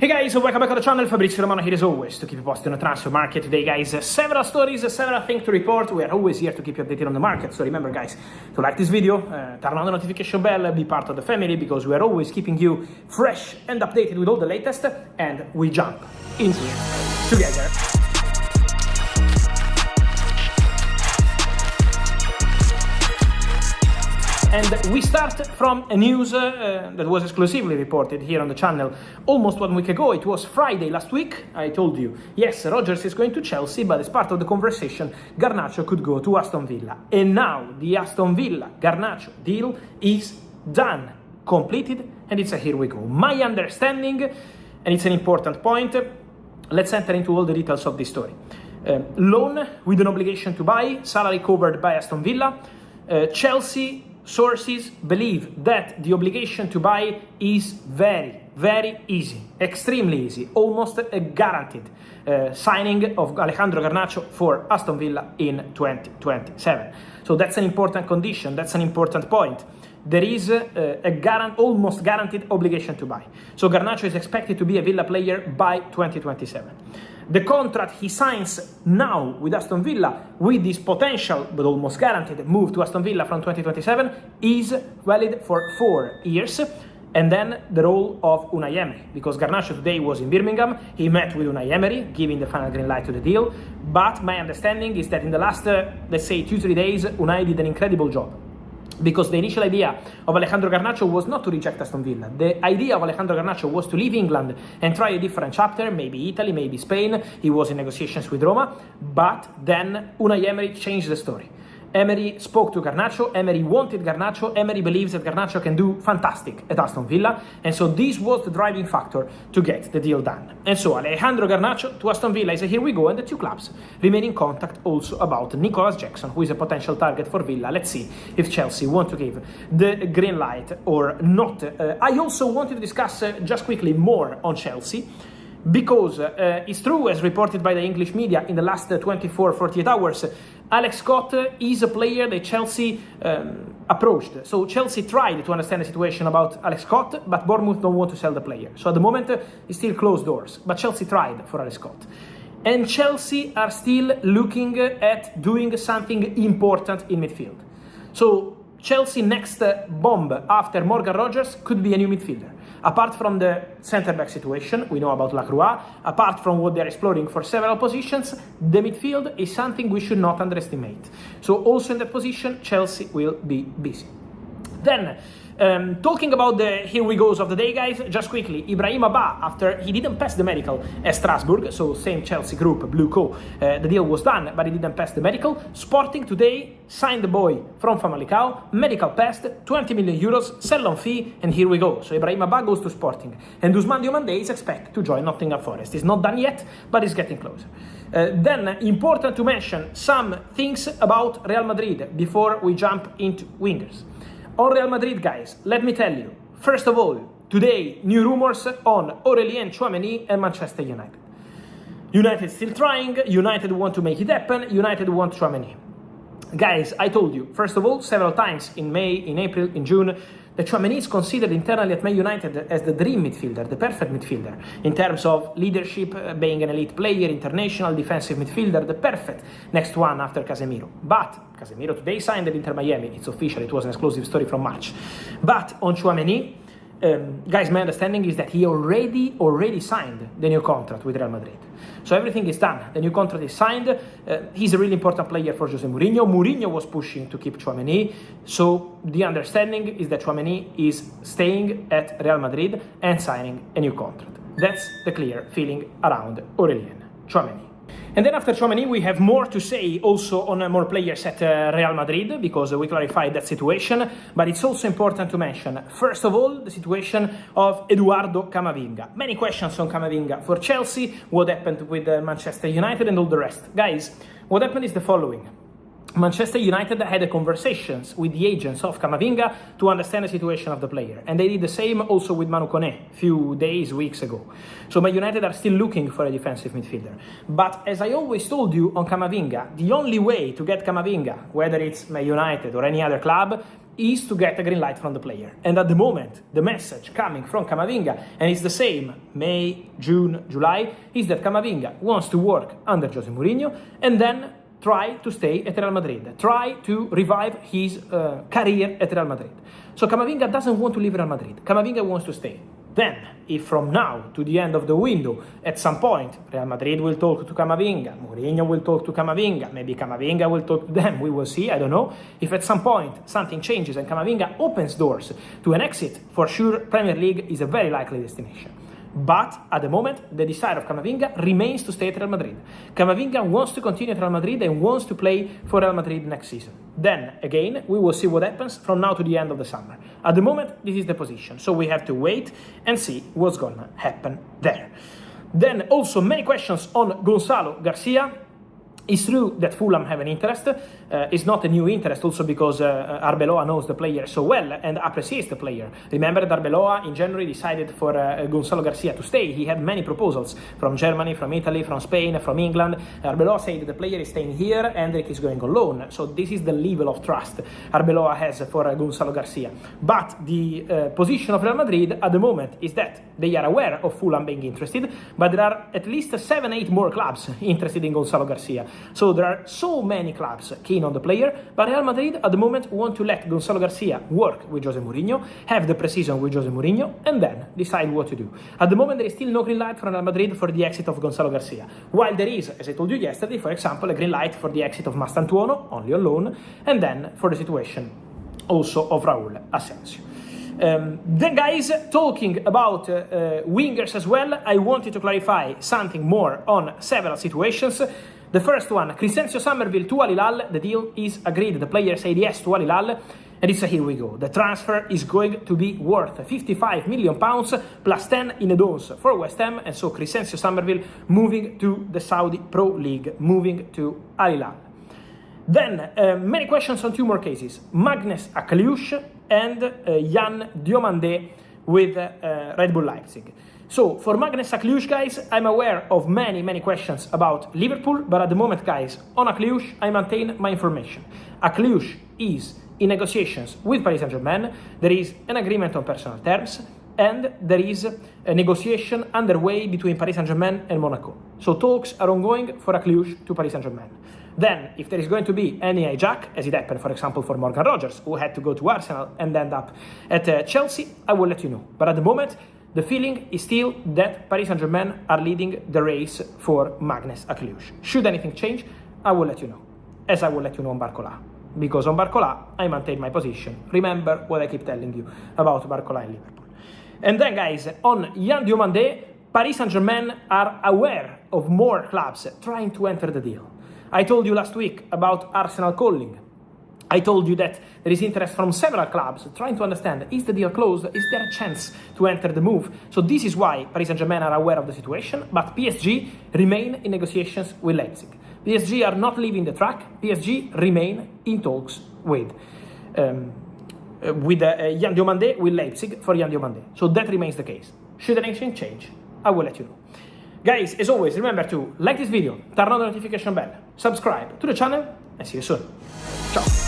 Hey guys, welcome back to the channel. Fabrizio Romano here as always to keep you posted on the transfer market. Today guys, several stories, several things to report. We are always here to keep you updated on the market. So remember guys, to like this video, turn on the notification bell, be part of the family because we are always keeping you fresh and updated with all the latest, and we jump into it together. And we start from a news that was exclusively reported here on the channel almost 1 week ago. It was Friday last week. I told you, yes, Rodgers is going to Chelsea, but as part of the conversation, Garnacho could go to Aston Villa. And now the Aston Villa-Garnacho deal is done, completed, and it's a here we go. My understanding, and it's an important point, let's enter into all the details of this story. Loan with an obligation to buy, salary covered by Aston Villa. Chelsea sources believe that the obligation to buy is very easy, extremely easy, almost a guaranteed signing of Alejandro Garnacho for Aston Villa in 2027. So that's an important condition, that's an important point. There is almost guaranteed obligation to buy. So Garnacho is expected to be a Villa player by 2027. The contract he signs now with Aston Villa, with this potential but almost guaranteed move to Aston Villa from 2027, is valid for 4 years. And then the role of Unai Emery, because Garnacho today was in Birmingham, he met with Unai Emery, giving the final green light to the deal. But my understanding is that in the last, let's say, 2-3 days, Unai did an incredible job. Because the initial idea of Alejandro Garnacho was not to reject Aston Villa. The idea of Alejandro Garnacho was to leave England and try a different chapter, maybe Italy, maybe Spain. He was in negotiations with Roma, but then Unai Emery changed the story. Emery spoke to Garnacho, Emery wanted Garnacho, Emery believes that Garnacho can do fantastic at Aston Villa, and so this was the driving factor to get the deal done. And so Alejandro Garnacho to Aston Villa is a here we go, and the two clubs remain in contact also about Nicholas Jackson, who is a potential target for Villa. Let's see if Chelsea want to give the green light or not. I also wanted to discuss just quickly more on Chelsea, because it's true, as reported by the English media in the last 24-48 hours, Alex Scott is a player that Chelsea approached. So Chelsea tried to understand the situation about Alex Scott, but Bournemouth don't want to sell the player. So at the moment, it's still closed doors. But Chelsea tried for Alex Scott. And Chelsea are still looking at doing something important in midfield. So Chelsea next bomb after Morgan Rodgers could be a new midfielder. Apart from the centre-back situation, we know about Lacroix, apart from what they're exploring for several positions, the midfield is something we should not underestimate. So also in that position, Chelsea will be busy. Then, talking about the here we goes of the day, guys, just quickly, Ibrahim Abba, after he didn't pass the medical at Strasbourg, so same Chelsea group, Blue Co, the deal was done, but he didn't pass the medical. Sporting today signed the boy from Famalicão, medical passed, 20 million euros, sell-on fee, and here we go. So Ibrahim Abba goes to Sporting, and Ousmane Diomande is expected to join Nottingham Forest. It's not done yet, but it's getting closer. Then, important to mention some things about Real Madrid before we jump into wingers. On Real Madrid, guys, let me tell you, first of all, today, new rumors on TCHOUAMENI and Manchester United. United still trying, United want to make it happen, United want Tchouaméni. Guys, I told you, first of all, several times in May, in April, in June, that Tchouaméni is considered internally at Man United as the dream midfielder, the perfect midfielder, in terms of leadership, being an elite player, international, defensive midfielder, the perfect next one after Casemiro. But Casemiro today signed at Inter Miami, it's official, it was an exclusive story from March. But on Tchouaméni, guys, my understanding is that he already signed the new contract with Real Madrid. So everything is done. The new contract is signed. He's a really important player for Jose Mourinho. Mourinho was pushing to keep Tchouaméni. So the understanding is that Tchouaméni is staying at Real Madrid and signing a new contract. That's the clear feeling around Aurélien Tchouaméni. And then after Tchouaméni, we have more to say also on more players at Real Madrid, because we clarified that situation, but it's also important to mention, first of all, the situation of Eduardo Camavinga. Many questions on Camavinga for Chelsea, what happened with Manchester United and all the rest. Guys, what happened is the following. Manchester United had conversations with the agents of Camavinga to understand the situation of the player. And they did the same also with Manu Koné a few days, weeks ago. So Man United are still looking for a defensive midfielder. But as I always told you on Camavinga, the only way to get Camavinga, whether it's Man United or any other club, is to get a green light from the player. And at the moment, the message coming from Camavinga, and it's the same May, June, July, is that Camavinga wants to work under Jose Mourinho and then try to stay at Real Madrid, try to revive his career at Real Madrid. So Camavinga doesn't want to leave Real Madrid. Camavinga wants to stay. Then, if from now to the end of the window, at some point, Real Madrid will talk to Camavinga, Mourinho will talk to Camavinga, maybe Camavinga will talk to them, we will see, I don't know. If at some point something changes and Camavinga opens doors to an exit, for sure Premier League is a very likely destination. But at the moment, the desire of Camavinga remains to stay at Real Madrid. Camavinga wants to continue at Real Madrid and wants to play for Real Madrid next season. Then, again, we will see what happens from now to the end of the summer. At the moment, this is the position, so we have to wait and see what's gonna happen there. Then also many questions on Gonzalo Garcia. It's true that Fulham have an interest. It's not a new interest also because Arbeloa knows the player so well and appreciates the player. Remember that Arbeloa in January decided for Gonzalo Garcia to stay. He had many proposals from Germany, from Italy, from Spain, from England. Arbeloa said that the player is staying here, Endrick is going on loan. So this is the level of trust Arbeloa has for Gonzalo Garcia. But the position of Real Madrid at the moment is that they are aware of Fulham being interested, but there are at least 7-8 more clubs interested in Gonzalo Garcia. So there are so many clubs keen on the player, but Real Madrid at the moment want to let Gonzalo Garcia work with Jose Mourinho, have the pre-season with Jose Mourinho, and then decide what to do. At the moment there is still no green light for Real Madrid for the exit of Gonzalo Garcia, while there is, as I told you yesterday, for example, a green light for the exit of Mastantuono, only on loan, and then for the situation also of Raul Asensio. Then guys, talking about wingers as well, I wanted to clarify something more on several situations. The first one, Crescencio Summerville to Al Hilal, the deal is agreed, the player said yes to Al Hilal, and it's a here we go. The transfer is going to be worth £55 million plus 10 in add-ons for West Ham, and so Crescencio Summerville moving to the Saudi Pro League, moving to Al Hilal. Then, many questions on two more cases, Magnus Akaliush and Jan Diomande with Red Bull Leipzig. So, for Magnus Akliush, guys, I'm aware of many questions about Liverpool, but at the moment, guys, on Akliush, I maintain my information. Akliush is in negotiations with Paris Saint-Germain, there is an agreement on personal terms, and there is a negotiation underway between Paris Saint-Germain and Monaco. So talks are ongoing for Akliush to Paris Saint-Germain. Then, if there is going to be any hijack, as it happened, for example, for Morgan Rogers, who had to go to Arsenal and end up at Chelsea, I will let you know. But at the moment, the feeling is still that Paris Saint-Germain are leading the race for Magnus Akliush. Should anything change, I will let you know, as I will let you know on Barcola. Because on Barcola, I maintain my position. Remember what I keep telling you about Barcola and Liverpool. And then, guys, on Jan Diomande, Paris Saint-Germain are aware of more clubs trying to enter the deal. I told you last week about Arsenal calling. I told you that there is interest from several clubs trying to understand, is the deal closed? Is there a chance to enter the move? So this is why Paris Saint-Germain are aware of the situation, but PSG remain in negotiations with Leipzig. PSG are not leaving the track. PSG remain in talks with Jan Diomande, with Leipzig for Jan Diomande. So that remains the case. Should anything change, I will let you know. Guys, as always, remember to like this video, turn on the notification bell, subscribe to the channel, and see you soon. Ciao!